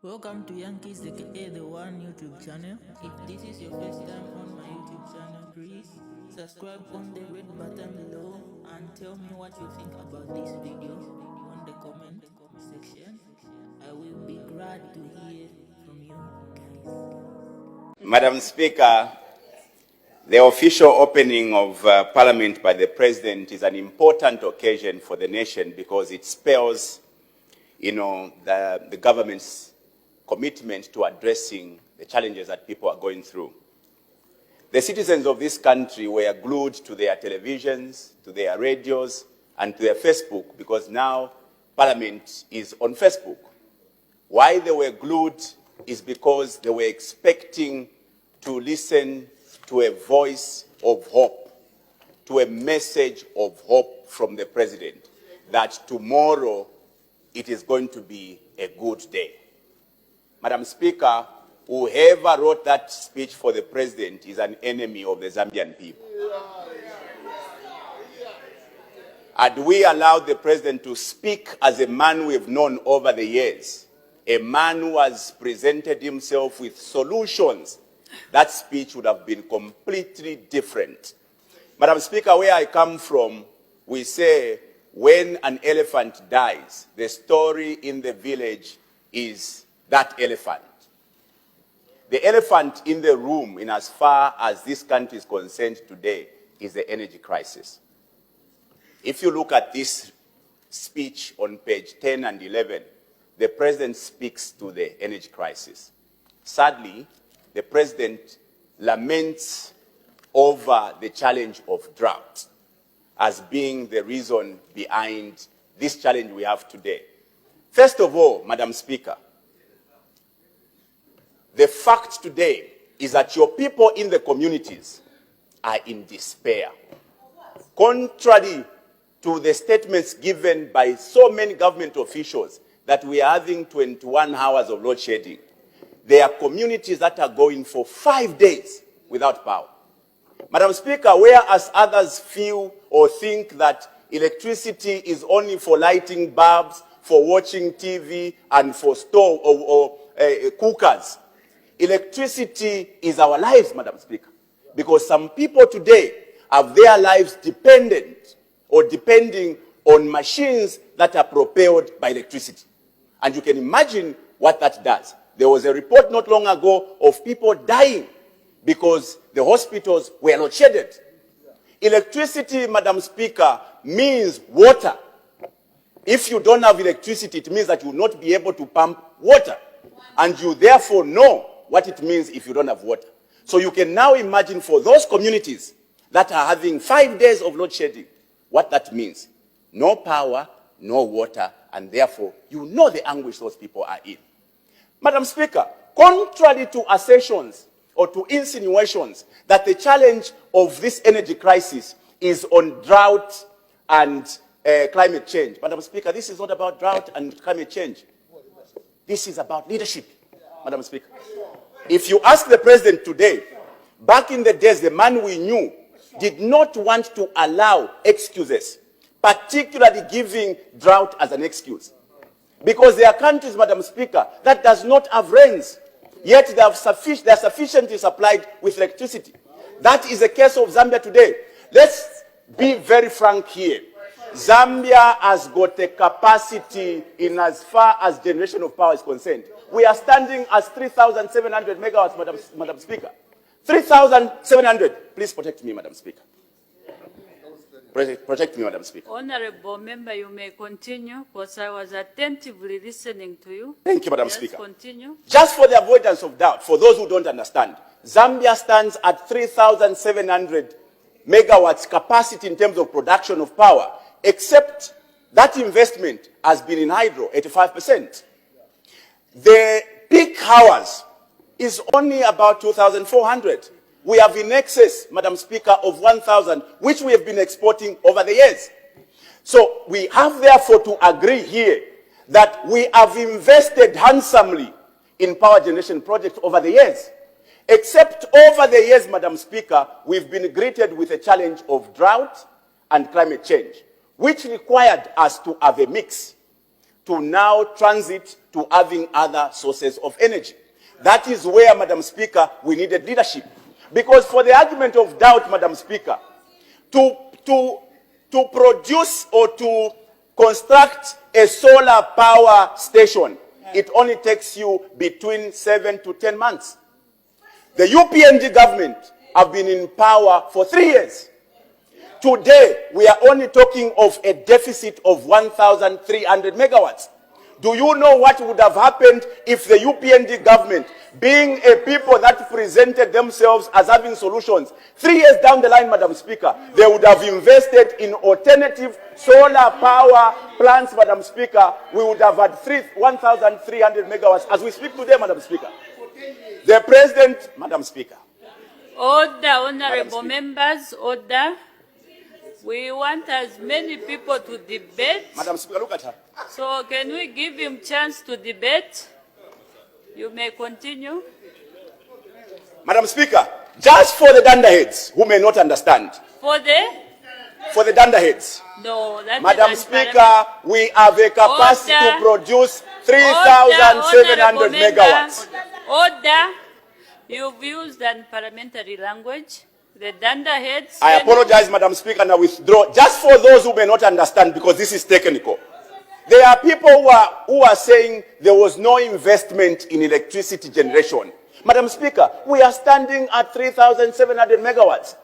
Welcome to Yankees aka the One YouTube channel. If this is your first time on my YouTube channel, please subscribe on the red button below and tell me what you think about this video on the comment section. I will be glad to hear from you guys. Madam Speaker, the official opening of Parliament by the President is an important occasion for the nation because it spells, the government's commitment to addressing the challenges that people are going through. The citizens of this country were glued to their televisions, to their radios, and to their Facebook because now Parliament is on Facebook. Why they were glued is because they were expecting to listen to a voice of hope, to a message of hope from the President, that tomorrow it is going to be a good day. Madam Speaker, whoever wrote that speech for the President is an enemy of the Zambian people. Had we allowed the President to speak as a man we've known over the years, a man who has presented himself with solutions, that speech would have been completely different. Madam Speaker, where I come from, we say when an elephant dies, the story in the village is that elephant. The elephant in the room, in as far as this country is concerned today, is the energy crisis. If you look at this speech on page 10 and 11, the President speaks to the energy crisis. Sadly, the President laments over the challenge of drought as being the reason behind this challenge we have today. First of all, Madam Speaker, the fact today is that your people in the communities are in despair. Contrary to the statements given by so many government officials that we are having 21 hours of load shedding, there are communities that are going for 5 days without power. Madam Speaker, whereas others feel or think that electricity is only for lighting bulbs, for watching TV, and for stove or cookers, electricity is our lives, Madam Speaker, because some people today have their lives dependent or depending on machines that are propelled by electricity. And you can imagine what that does. There was a report not long ago of people dying because the hospitals were load shedded. Electricity, Madam Speaker, means water. If you don't have electricity, it means that you will not be able to pump water. And you therefore know what it means if you don't have water. So you can now imagine for those communities that are having 5 days of load shedding, what that means. No power, no water, and therefore you know the anguish those people are in. Madam Speaker, contrary to assertions or to insinuations that the challenge of this energy crisis is on drought and climate change, Madam Speaker, this is not about drought and climate change. This is about leadership, Madam Speaker. If you ask the President today, back in the days, the man we knew did not want to allow excuses, particularly giving drought as an excuse. Because there are countries, Madam Speaker, that does not have rains, yet they are sufficiently supplied with electricity. That is the case of Zambia today. Let's be very frank here. Zambia has got a capacity in as far as generation of power is concerned. We are standing as 3,700 megawatts, Madam Speaker. 3,700. Please protect me, Madam Speaker. Protect me, Madam Speaker. Honorable member, you may continue, because I was attentively listening to you. Thank you, Madam Yes, Speaker. Continue. Just for the avoidance of doubt, for those who don't understand, Zambia stands at 3,700 megawatts capacity in terms of production of power, except that investment has been in hydro, 85%. The peak hours is only about 2,400. We have in excess, Madam Speaker, of 1,000, which we have been exporting over the years. So we have therefore to agree here that we have invested handsomely in power generation projects over the years. Except over the years, Madam Speaker, we've been greeted with a challenge of drought and climate change, which required us to have a mix to now transit to having other sources of energy. That is where, Madam Speaker, we needed leadership. Because for the argument of doubt, Madam Speaker, to produce or to construct a solar power station, it only takes you between 7 to 10 months. The UPND government have been in power for 3 years. Today, we are only talking of a deficit of 1,300 megawatts. Do you know what would have happened if the UPND government, being a people that presented themselves as having solutions, 3 years down the line, Madam Speaker, they would have invested in alternative solar power plants, Madam Speaker. We would have had 1,300 megawatts as we speak today, Madam Speaker. The President, Madam Speaker. Order, honorable members, order. We want as many people to debate. Madam Speaker, look at her. So can we give him chance to debate? You may continue. Madam Speaker, just for the dunderheads who may not understand. For the dunderheads. No, that Madam is Speaker, we have a capacity to produce 3,700 megawatts. Order. You've used parliamentary language. The dunderheads. I apologize, Madam Speaker, and I withdraw. Just for those who may not understand, because this is technical. There are people who are saying there was no investment in electricity generation. Madam Speaker, we are standing at 3,700 megawatts.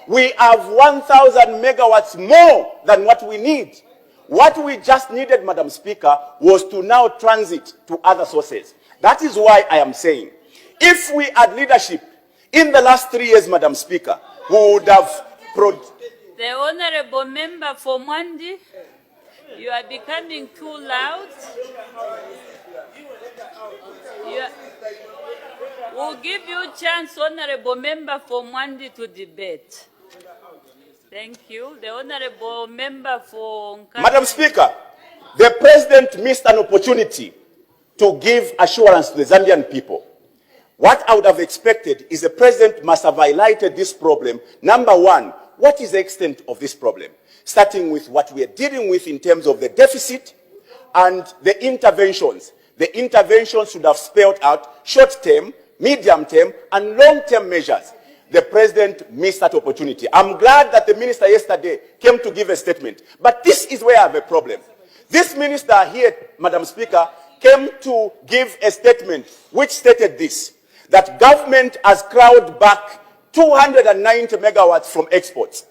We have 1,000 megawatts more than what we need. What we just needed, Madam Speaker, was to now transit to other sources. That is why I am saying, if we had leadership in the last 3 years, Madam Speaker, we would have... The honorable member for Mwandi, you are becoming too loud. We'll give you a chance, honorable member for Mwandi, to debate. Thank you. The honorable member for... Madam Speaker, the President missed an opportunity to give assurance to the Zambian people. What I would have expected is the President must have highlighted this problem. Number one, what is the extent of this problem? Starting with what we are dealing with in terms of the deficit and the interventions. The interventions should have spelled out short-term, medium-term, and long-term measures. The President missed that opportunity. I'm glad that the minister yesterday came to give a statement. But this is where I have a problem. This minister here, Madam Speaker, came to give a statement which stated this, that government has crowded back 290 megawatts from exports.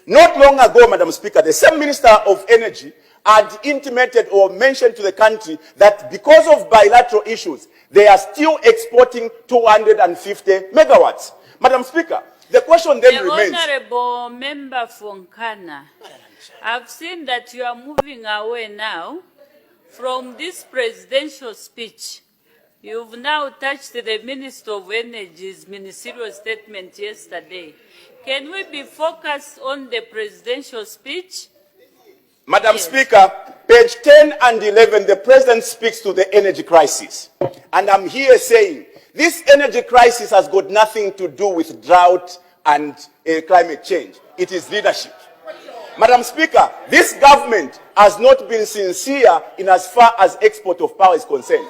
Not long ago, Madam Speaker, the same Minister of Energy had intimated or mentioned to the country that because of bilateral issues, they are still exporting 250 megawatts. Madam Speaker, the question then remains... The honorable member from Nkana, I've seen that you are moving away now from this presidential speech. You've now touched the Minister of Energy's ministerial statement yesterday. Can we be focused on the presidential speech? Madam Speaker, page 10 and 11, the President speaks to the energy crisis. And I'm here saying, this energy crisis has got nothing to do with drought and climate change. It is leadership. Madam Speaker, this government has not been sincere in as far as export of power is concerned.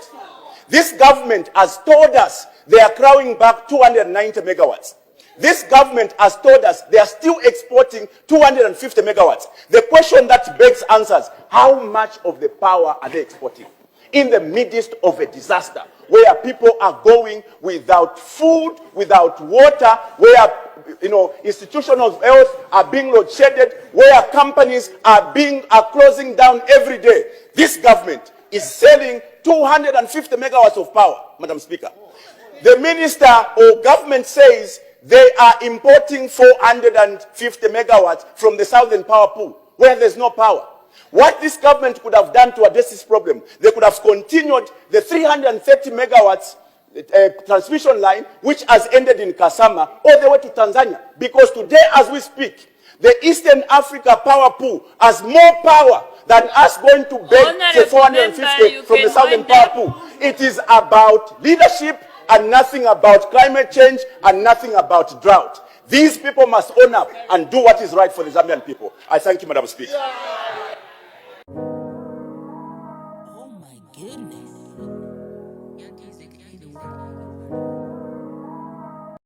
This government has told us they are crowding back 290 megawatts. This government has told us they are still exporting 250 megawatts. The question that begs answers, how much of the power are they exporting? In the midst of a disaster, where people are going without food, without water, where institutions of health are being load-shedded, where companies are closing down every day. This government is selling 250 megawatts of power, Madam Speaker. The minister or government says they are importing 450 megawatts from the Southern Power Pool, where there's no power. What this government could have done to address this problem, they could have continued the 330 megawatts transmission line, which has ended in Kasama, all the way to Tanzania. Because today, as we speak, the Eastern Africa Power Pool has more power than us going to beg the 450 from the Southern Power Pool. It is about leadership and nothing about climate change and nothing about drought. These people must own up and do what is right for the Zambian people. I thank you, Madam Speaker. Oh my goodness. the world.